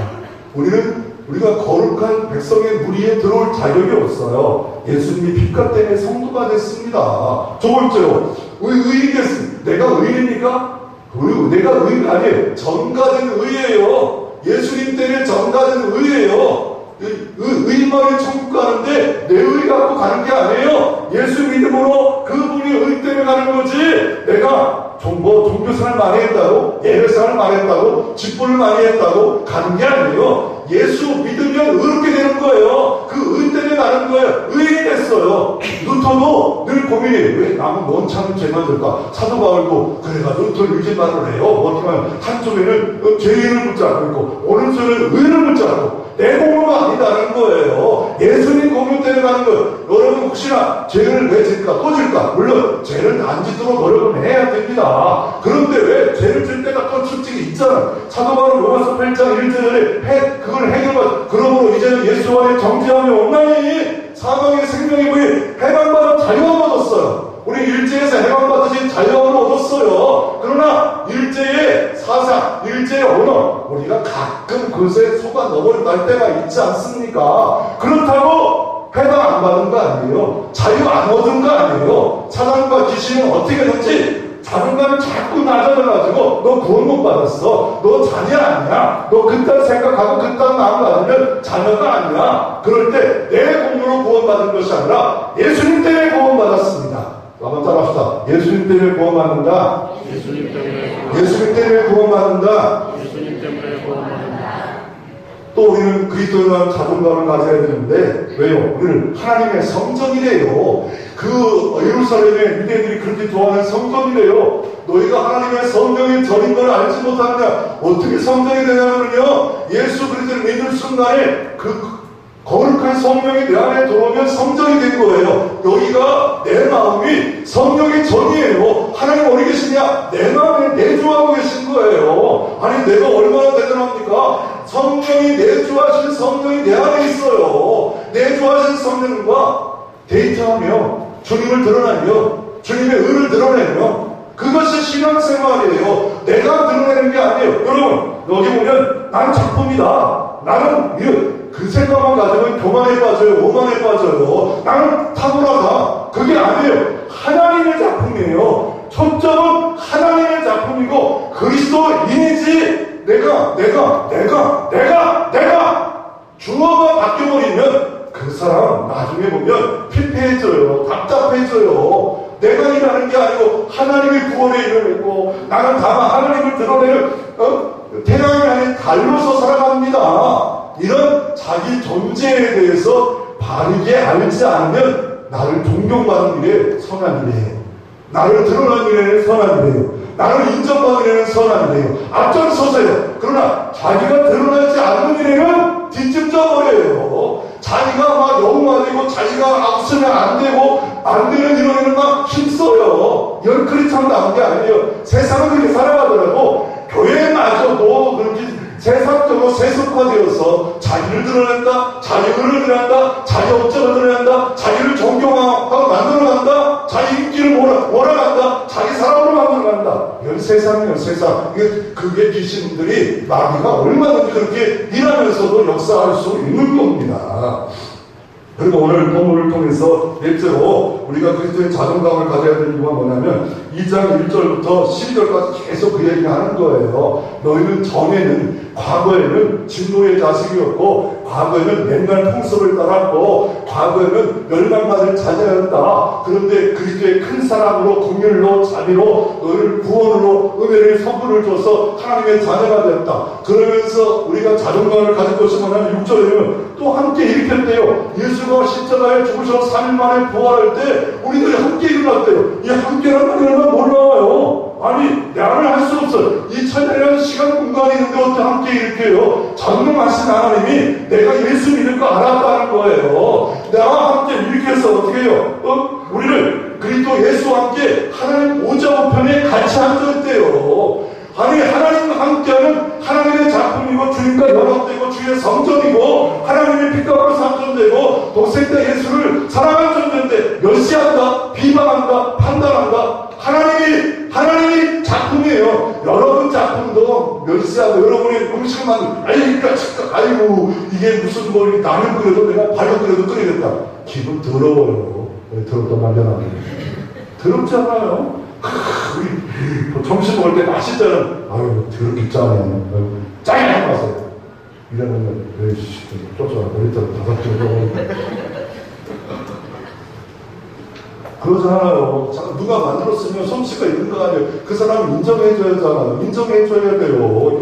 A: 우리가 거룩한 백성의 무리에 들어올 자격이 없어요. 예수님이 피값 때문에 성도가 됐습니다. 두 번째로 의인이 됐습니다. 내가 의인입니까? 내가 의인 아니에요. 전가된 의예요. 예수님 때문에 전가된 의예요. 의인만이 천국 가는데 내 의 갖고 가는 게 아니에요. 예수 믿음으로 그분이 의 때문에 가는 거지. 내가 종교생활 많이 했다고, 예배생활 많이 했다고, 직분을 많이 했다고 가는 게 아니에요. 예수 믿으면 의롭게 되는 거예요. 그 의 때문에 가는 거예요. 의인이 됐어요. 루터도 늘 고민해요. 왜 남은 뭔 참을 죄만 들까? 사도 바울도 그래가지고 루터 유죄말을 해요. 어떻게 하면 한쪽에는 죄인을 붙잡고 있고 어느 문서는 의를 붙잡고 내 공로가 아니다는 거예요. 예수님 공로 때문에 가는 거예요. 여러분 혹시나 죄를 왜 질까 또 질까? 물론 죄를 안 짓도록 노력은 해야 됩니다. 그런데 왜 죄를 질 때가 또 솔직히 있잖아. 사도 바울 로마서 8장 1절에 그걸 해결받 그러므로 이제는 예수 안에 정죄함이 없나니 사망의 생명의 부에 해방받은 자유함을 얻었어요. 우리 일제에서 해방받으신 자유함을 얻었어요. 그러나 일제의 사상, 일제의 언어 우리가 가끔 그것에 속아 넘어갈 때가 있지 않습니까? 그렇다고 해방 안 받은 거 아니에요. 자유 안 얻은 거 아니에요. 사단과 귀신은 어떻게 되는지 자존감이 자꾸 낮아져가지고 너 구원 못 받았어. 너 자녀 아니야. 너 그딴 생각하고 그딴 마음 가지면 자녀가 아니야. 그럴 때 내 공로로 구원받은 것이 아니라 예수님 때문에 구원받았습니다. 한번 따라합시다. 예수님 때문에 구원받는다.
B: 예수님 때문에
A: 예수님 때문에 구원받는다.
B: 예수님 때문에 구원받는다.
A: 또 우리는 그리스도에 자존감을 가져야 되는데 왜요? 우리는 하나님의 성전이래요. 그 예루살렘의 유대인들이 그렇게 좋아하는 성전이래요. 너희가 하나님의 성전이 전인 걸 알지 못하느냐? 어떻게 성전이 되냐면요, 예수 그리스도를 믿을 순간에 그 거룩한 성령이 내 안에 들어오면 성전이 된 거예요. 여기가 내 마음이 성령의 전이에요. 하나님 어디 계시냐? 내 마음에 내주하고 계신 거예요. 아니 내가 얼마나 대단합니까? 성령이 내주하신 성령이 내 안에 있어요. 내주하신 성령과 데이트하며 주님을 드러내며 주님의 의를 드러내며 그것이 신앙생활이에요. 내가 드러내는 게 아니에요. 여러분 여기 보면 나는 작품이다. 나는 그 생각만 가지면 교만에 빠져요. 오만에 빠져요. 나는 탁월하다. 그게 아니에요. 하나님의 작품이에요. 초점은 하나님의 작품이고 그리스도인이지 내가 주어가 바뀌어버리면 그 사람 나중에 보면 피폐해져요. 답답해져요. 내가 일하는 게 아니고 하나님의 구원에 일어났고 나는 다만 하나님을 드러내는 태양이 아닌 달로서 살아갑니다. 이런 자기 존재에 대해서 바르게 알지 않으면 나를 존경받는 일에 선한 일이에요. 나를 드러나는 일에는 선한 일이에요. 나를 인정받는 일에는 선한 일이에요. 앞장서세요. 그러나 자기가 드러나지 않는 일에는 뒷짐져버려요. 자기가 막 영웅화되고 자기가 앞서면 안 되고 안 되는 이런 막 힘써요. 열클이 참 나온 게 아니에요. 세상은 그렇게 살아가더라도 교회마저도 그렇게 세상적으로 세속화되어서 자기를 드러낸다, 자기 의를 드러낸다, 자기 업적을 드러낸다, 자기를 존경하고 만들어간다, 자기 인기를 몰아간다, 자기 사람으로 만들어간다. 이건 세상이에요, 세상. 그게 귀신들이 마귀가 얼마든지 그렇게 일하면서도 역사할 수 있는 겁니다. 그리고 오늘 본문을 통해서 일제로 우리가 그리스도의 자존감을 가져야 되는 이유가 뭐냐면 2장 1절부터 12절까지 계속 그 얘기를 하는 거예요. 너희는 전에는 과거에는 진노의 자식이었고 과거에는 맨날 풍습을 따랐고 과거에는 멸망받을 자녀였다. 그런데 그리스도의 큰 사랑으로 긍휼로 자비로 너희를 구원으로 은혜를 선물을 줘서 하나님의 자녀가 되었다. 그러면서 우리가 자존감을 가질 것이 뭐냐면 6절에는 또 함께 일으켰대요. 예수가 십자가에 죽으셔서 3일 만에 부활할 때 우리들이 함께 일어났대요. 이 함께라는 말이 얼마나 놀라워요. 아니 나를 할 수 없어요. 이 천년이라는 시간 공간이 있는데 어떻게 함께 일으켜요? 전능하신 하나님이 내가 예수 믿을 거 알았다는 거예요. 나와 함께 일으켜서 어떻게 해요? 우리를 그리스도 예수와 함께 하나님 보좌 우편에 같이 앉았대요. 아니 하나님과 함께하는 하나님의 작품이고 주님과 연합되고 주의 성전이고 하나님의 피값으로 상존되고 독생자 예수를 사랑한 존재인데 멸시한다, 비방한다, 판단한다. 하나님이 작품이에요. 여러분 작품도 멸시하고 여러분의 음식을 만들고 아이고 이게 무슨 뭐 라면 끓여도 내가 발로 끓여도 끓이겠다. 기분 더러워요. 더럽다 말려놔요. 더럽지 않아요? 우리 점심 먹을 때 맛있잖아. 아유 더럽게 짜네. 짜게 마세요. 이러면 에이씨 쫓아와 머리털 다섯 개 그러잖아요. 누가 만들었으면 솜씨가 있는 거 아니에요. 그 사람은 인정해줘야잖아요. 인정해줘야 돼요.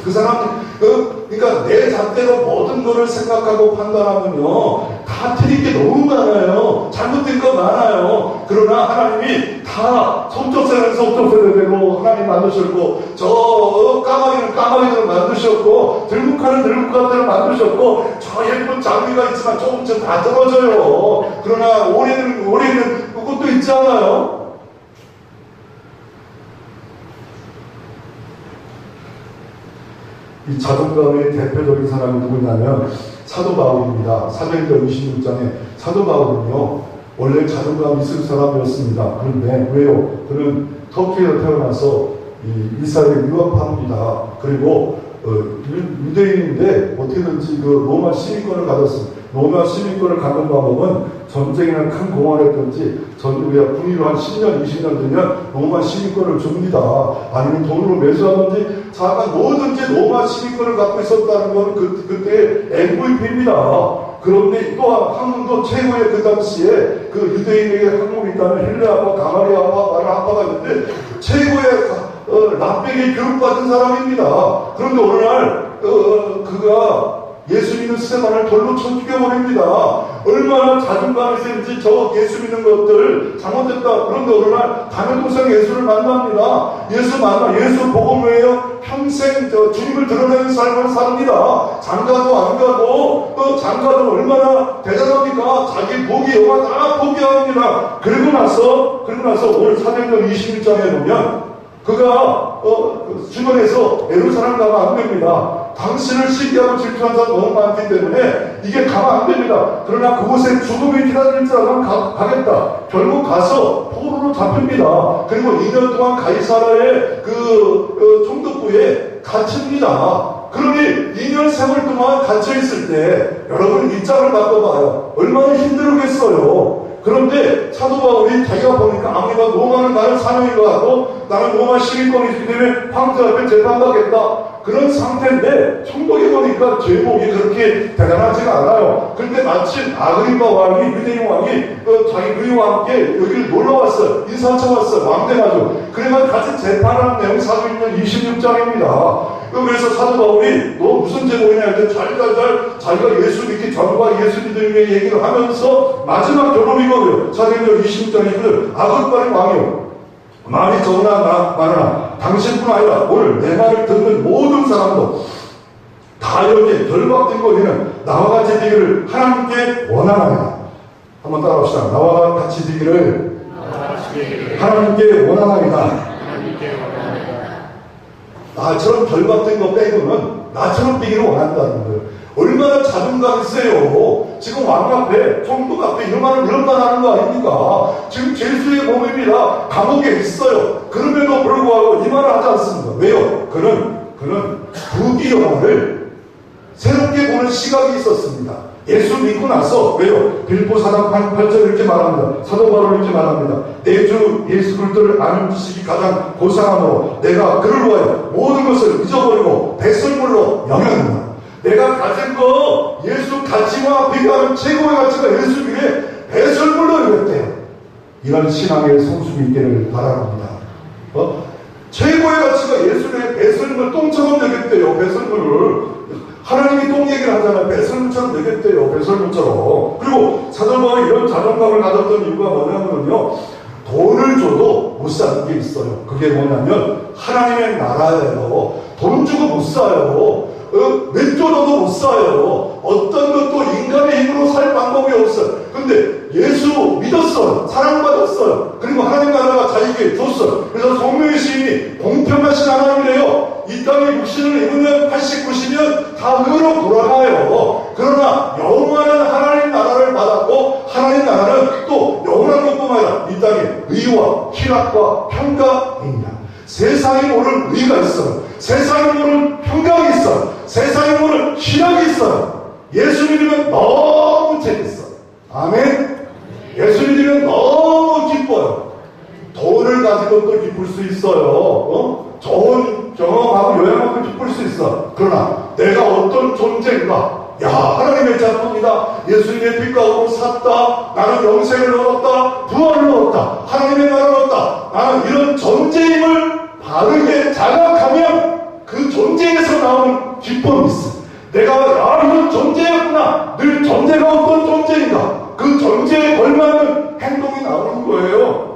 A: 그 사람, 그러니까 내 잣대로 모든 거를 생각하고 판단하면요. 다 다 틀린 게 너무 많아요. 잘못된 거 많아요. 그러나 하나님이 다 손톱새는 손톱새를 되고 하나님 만드셨고, 저 까마귀는 까마귀를 만드셨고, 들국화는 들국화대로 만드셨고, 저 예쁜 장미가 있지만 조금씩 다 떨어져요. 그러나 올해는 그것도 있지 않아요? 이 자존감의 대표적인 사람이 누구냐면 사도 바울입니다. 사도행전 26장에 사도 바울은요, 원래 자존감 있을 사람이었습니다. 그런데 왜요? 그는 터키에서 태어나서 이스라엘에 유학합니다. 그리고 유대인인데 어떻게든지 그 로마 시민권을 가졌습니다. 로마 시민권을 갖는 방법은 전쟁이나 큰 공활했든지 군의로 한 10년, 20년 되면 로마 시민권을 줍니다. 아니면 돈으로 매수하든지 자가 뭐든지 로마 시민권을 갖고 있었다는 건 그때 MVP입니다. 그런데 또한 학문도 최고의 그 당시에 그 유대인에게 학문이 있다는 힐레아파, 가마리아파, 마라아파가 있는데 최고의 랍백에 교육받은 사람입니다. 그런데 어느 날 그가 예수 믿는 스테반을 돌로 쳐 죽여버립니다. 얼마나 자존감이 센지 저 예수 믿는 것들 잘못됐다. 그런데 어느 날 담의 동생 예수를 만납니다. 예수 복음이에요. 평생 주님을 드러내는 삶을 삽니다. 장가도 안 가고 장가도 얼마나 대단합니까? 자기 복이 영화 다 포기합니다. 그리고 나서 오늘 사도행전 21장에 보면 그가 주변에서 예루살렘 가면 안 됩니다. 당신을 시기하고 질투한 사람 너무 많기 때문에 이게 가면 안 됩니다. 그러나 그곳에 죽음이 기다릴 줄 알면 가겠다. 결국 가서 포로로 잡힙니다. 그리고 2년 동안 가이사라의 그 총독부에 갇힙니다. 그러니 2년 세월 동안 갇혀있을 때 여러분 입장을 바꿔봐요. 얼마나 힘들겠어요. 그런데 사도 바울이 자기가 보니까 아무리가 로마는 나를 사명인 것 같고 나는 로마 시민권이 있기 때문에 황제 앞에 재판받겠다. 그런 상태인데 총독이 보니까 제목이 그렇게 대단하지가 않아요. 그런데 마침 아그리파 왕이, 유대인 왕이 자기 부인과 함께 여기를 놀러왔어요. 인사하러 왔어요. 왕대가지고. 그래가지고 같이 재판하는 내용이 사도행전 26장입니다. 그래서 사도 바울이 너 무슨 제목이냐 했더니 자기가 예수 믿기 전과 예수 믿음의 얘기를 하면서 마지막 결론이거든요. 사도행전 26장에 아그리파 왕이요, 말이 적으나 많으나 당신뿐 아니라 오늘 내 말을 듣는 모든 사람도 다 여기에 결박된 거리는 나와 같이 되기를 하나님께 원하나이다. 한번 따라합시다. 나와 같이 되기를 하나님께 원하나이다. 나처럼 결박된 거 빼고는 나처럼 되기를 원한다는 거예요. 얼마나 자존감이 세요. 지금 왕 앞에, 총독 앞에 이런 말을 하는 거 아닙니까? 지금 죄수의 몸입니다. 감옥에 있어요. 그럼에도 불구하고 이 말을 하지 않습니다. 왜요? 그는 부귀 영화를 새롭게 보는 시각이 있었습니다. 예수 믿고 나서, 왜요? 빌보 4장 8절 이렇게 말합니다. 사도 바울은 이렇게 말합니다. 내 주 예수 그리스도를 아는 지식이 가장 고상함으로 내가 그를 위하여 모든 것을 잊어버리고 배설물로 영현한다. 내가 가진 거 예수 가치와 비교하는 최고의 가치가 예수 위에 배설물로 이랬대요. 이런 신앙의 성숙이 있기를 바랍니다. 최고의 가치가 예수 위에 배설물, 똥처럼 되겠대요. 배설물을. 하나님이 똥 얘기를 하잖아요. 배설물처럼 되겠대요. 배설물처럼. 그리고 사도 바울이 이런 자존감을 가졌던 이유가 뭐냐면요, 돈을 줘도 못 사는 게 있어요. 그게 뭐냐면 하나님의 나라예요. 돈 주고 못 사요. 몇 조로도 못 사요. 어떤 것도 인간의 힘으로 살 방법이 없어요. 근데 예수 믿었어요. 사랑받았어요. 그리고 하나님 나라가 자기에게 줬어요. 그래서 송명의 시인이 공평하신 하나님이래요. 이 땅에 육신을 입으면 80, 90년 다 흙으로 돌아가요. 그러나 영원한 하나님 나라를 받았고 하나님 나라는 또 영원한 것뿐만 아니라 이 땅에 의와 희락과 평강입니다. 세상이 모르는 의가 있어요. 세상이 모르는 평강이 있어요. 세상이 모르는 희락이 있어요. 예수 믿으면 너무 재밌어요. 아멘. 예수 믿으면 너무 기뻐요. 돈을 가지고도 기쁠 수 있어요. 좋은 경험하고 여행하고 기쁠 수 있어. 그러나 내가 어떤 존재인가? 야, 하나님의 작품이다. 예수님의 빛가으로 샀다. 나는 영생을 얻었다. 부활을 얻었다. 하나님의 나라를 얻었다. 나는 이런 존재임을 바르게 자각하면 그 존재에서 나오는 기쁨이 있어. 내가 이런 존재였구나. 늘 존재가 어떤 존재인가. 그 존재에 걸맞는 행동이 나오는 거예요.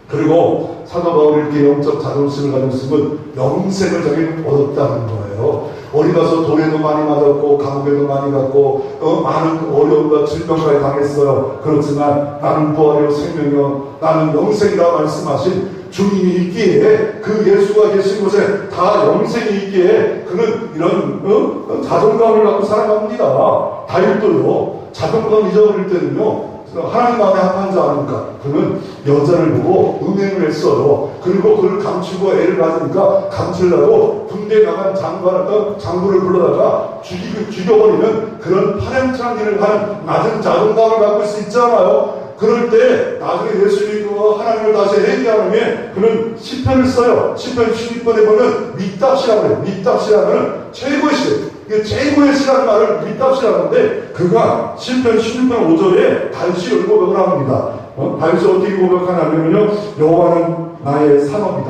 A: 그리고 사도 바울이 이렇게 영적 자존심을 가졌으면 영생을 자기 얻었다는 거예요. 어디 가서 도에도 많이 맞았고 감옥에도 많이 갔고 많은 어려움과 질병까지 당했어요. 그렇지만 나는 부활이요 생명이요 나는 영생이라 말씀하신 주님이 있기에 그 예수가 계신 곳에 다 영생이 있기에 그는 이런 자존감을 갖고 살아갑니다. 다윗도요 자존감 잊어버릴 때는요 하나님 안에 합한 자 아닙니까? 그는 여자를 보고 음행을 했어요. 그리고 그를 감추고 애를 가지니까 감추려고 군대에 나간 장부를 불러다가 죽여버리는 그런 파렴치한 일을 하는 낮은 자존감을 갖고 있을 수 있잖아요. 그럴 때 나중에 예수 믿고 하나님을 다시 회개하는 후에 그는 시편을 써요. 시편 16번에 보면 밑답시라고 해요. 밑답시라는 최고의 시. 이게 최고의 시라는 말을 밑답시라는데 그가 시편 16편 5절에 다윗이 이렇게 고백을 합니다. 다윗이 어떻게 고백하냐면요. 여호와는 나의 산업이다.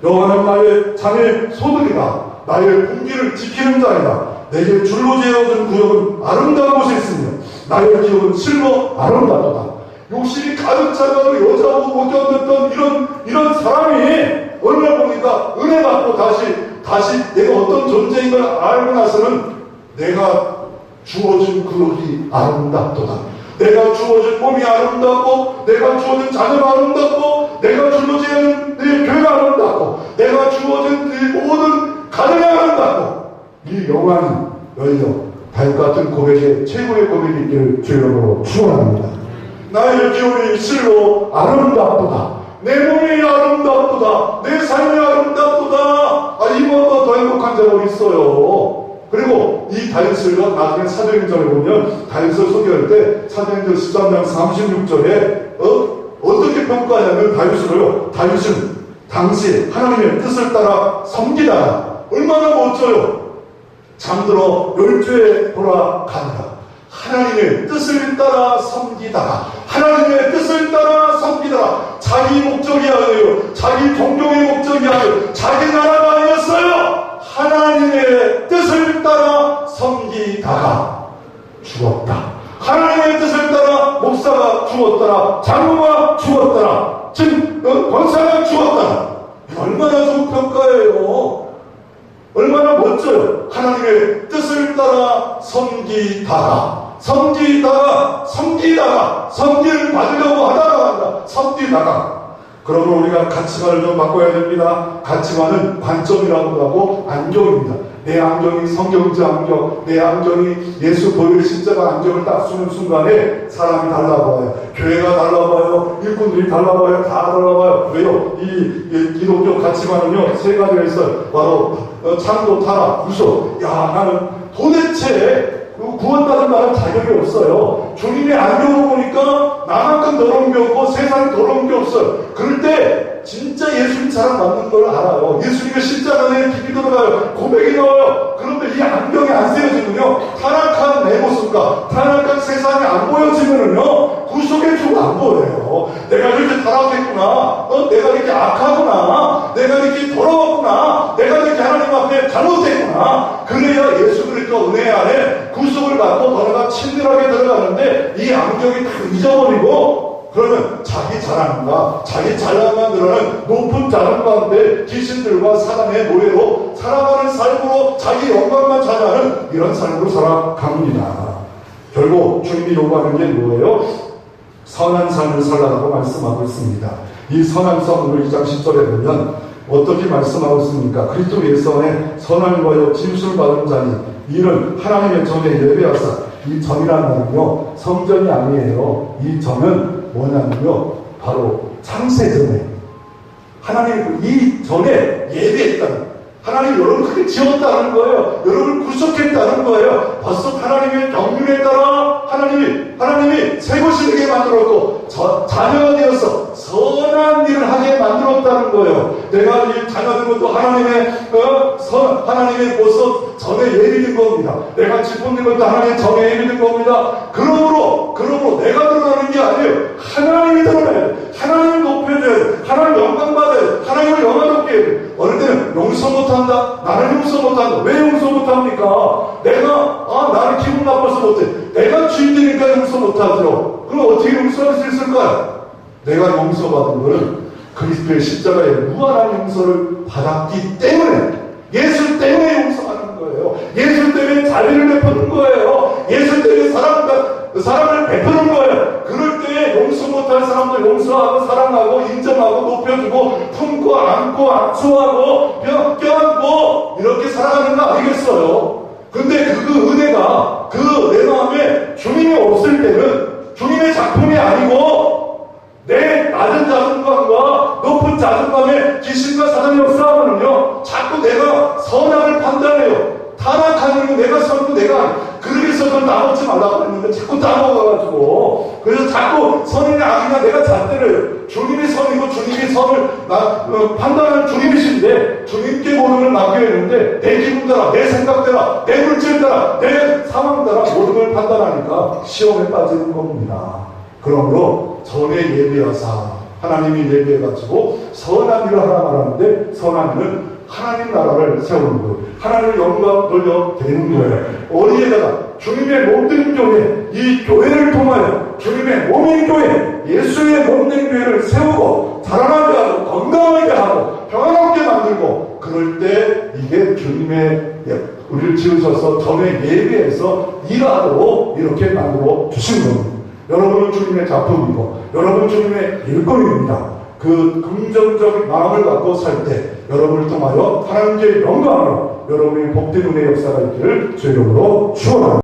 A: 여호와는 나의 자네 소득이다. 나의 공기를 지키는 자이다. 내게 줄로 지어준 구역은 아름다운 곳에 있으며 나의 기업은 실로 아름다도다. 욕심이 가득 차가지고 여자하고 못 견뎠던 이런 사람이 얼마나 보니까 은혜 받고 다시 내가 어떤 존재인 걸 알고 나서는 내가 주어진 구역이 아름답도다. 내가 주어진 몸이 아름답고 내가 주어진 자녀가 아름답고 내가 주어진 내 교회가 아름답고 내가 주어진 내 모든 가정이 아름답고 이 영광이 열려 다윗 같은 고백에 최고의 고백이 있기를 주여로 축원합니다. 나의 기업이 실로 아름답도다. 내 몸이 아름답도다. 내 삶이 아름답도다. 이보다 더 행복한 자가 어디 있어요. 그리고 이 다윗을 나중에 사도행전을 보면 다윗을 소개할 때 사도행전 13장 36절에 어떻게 평가하냐면 다윗은 당시 하나님의 뜻을 따라 섬기다가 얼마나 멋져요. 잠들어 열주에 돌아간다. 하나님의 뜻을 따라 섬기다가 하나님의 뜻을 따라 섬기다가 자기 목적이 아니에요. 자기 종교의 목적이 아니에요. 자기 나라가 아니었어요. 하나님의 뜻을 따라 섬기다가 죽었다. 하나님의 뜻을 따라 목사가 죽었더라. 장로가 죽었더라. 권사가 죽었더라. 얼마나 좋은 평가예요. 얼마나 멋져요. 하나님의 뜻을 따라 섬기다가 섬기를 받으려고 하다가 섬기다가. 그러면 우리가 가치관을 좀 바꿔야 됩니다. 가치관은 관점이라고 하고 안경입니다. 내 안경이 성경지 안경, 내 안경이 예수 보혈의 십자가 안경을 딱 쓰는 순간에 사람이 달라봐요. 교회가 달라봐요. 일꾼들이 달라봐요. 다 달라봐요. 왜요? 이 기독교 가치관은요, 세 가지가 있어요. 바로 창도, 타락, 구속. 나는 도대체 구원받은 나는 자격이 없어요. 주님의 안경을 보니까 나만큼 더러운 게 없고 세상에 더러운 게 없어요. 그럴 때 진짜 예수님 사랑 받는 걸 알아요. 예수님의 십자가 내에 깊이 들어가요. 고백이 나와요. 그런데 이 안경이 안 쓰여지면요, 타락한 내 모습과 타락한 세상이 안 보여지면은요, 구속의 주가 안 보여요. 내가 이렇게 타락했구나, 내가 이렇게 악하구나, 내가 이렇게 더러웠구나, 내가 이렇게 하나님 앞에 잘못했구나. 그래야 예수 그리스도 은혜 안에 구속을 받고 너네가 친밀하게 들어가는데 이 안경이 다 잊어버리고 그러면 자기 자랑과 자기 잘난만 드러나는 높은 자랑 가운데 귀신들과 사단의 노예로 살아가는 삶으로 자기 영광만 찾아하는 이런 삶으로 살아갑니다. 결국 주님이 요구하는 게 뭐예요? 선한 삶을 살라고 말씀하고 있습니다. 이 선한 삶을 2장 10절에 보면 어떻게 말씀하고 있습니까? 그리스도 예수 안에 선한 거요 진술 받은 자니 이는 하나님의 전에 예배하사. 이 전이라는 말은요 성전이 아니에요. 이 전은 뭐냐면요 바로 창세전에 하나님 이 전에 예배했다는, 하나님 여러분을 크게 지었다는 거예요. 여러분을 구속했다는 거예요. 벌써 하나님의 경륜에 따라 하나님이 새 것이 되게 만들었고 자녀가 되어서 선한 일을 하게 만들었다는 거예요. 내가 이 자녀 된 것도 하나님의 벌써 전에 예비된 겁니다. 내가 직분된 것도 하나님의 전에 예비된 겁니다. 그러므로 내가 드러나는 게 아니에요. 하나님이 드러나야 돼. 하나님을 높여줘야 돼. 하나님을 영광 받아야 돼. 하나님을 영화롭게 해야 돼. 어느 때는 용서 못한다. 나는 용서 못한다. 왜 용서 못합니까? 내 못하죠. 그럼 어떻게 용서할 수 있을까요? 내가 용서받은 것은 그리스도의 십자가의 무한한 용서를 받았기 때문에, 예수 때문에 용서하는 거예요. 예수 때문에 자비를 베푸는 거예요. 예수 때문에 사랑을 베푸는 거예요. 그럴 때 용서 못할 사람들 용서하고 사랑하고 인정하고 높여주고 품고 안고 안수하고 껴안고 이렇게 살아가는 거 아니겠어요? 근데 그 은혜가 내 마음에 주님이 없을 때는 주님의 작품이 아니고 내 낮은 자존감과 높은 자존감에 귀신과 사단의 역사하면요 자꾸 내가 선악을 판단해요. 타락하는 내가 선고 내가 그렇게 해서 나오지 말라고 했는데 자꾸 따먹어가지고, 그래서 자꾸 선이냐 악이냐 내가 잣대를, 주님이 선이고 주님이 선을 판단하는 주님이신데 주님께 모든 걸 맡겨야 되는데 내 기분 따라, 내 생각 따라, 내 물질 따라, 내 상황 따라 모든 걸 판단하니까 시험에 빠지는 겁니다. 그러므로 전에 예배하사 하나님이 예배해가지고 선한 일을 하나 말하는데, 선한 일은 하나님 나라를 세우는 거예요. 하나님을 영광 돌려 드리는 거예요. 어디에다가 주님의 몸된 교회, 이 교회를 통하여 주님의 몸인 교회, 예수의 몸된 교회를 세우고 자라나게 하고 건강하게 하고 평안하게 만들고, 그럴 때 이게 주님의 우리를 지으셔서 전에 예배해서 일하도록 이렇게 만들어 주신 겁니다. 여러분은 주님의 작품이고 여러분 주님의 일꾼입니다. 그 긍정적인 마음을 갖고 살 때 여러분을 통하여 하나님께 영광으로 여러분의 복된 은혜의 역사가 있기를 주의 이름으로 축원합니다.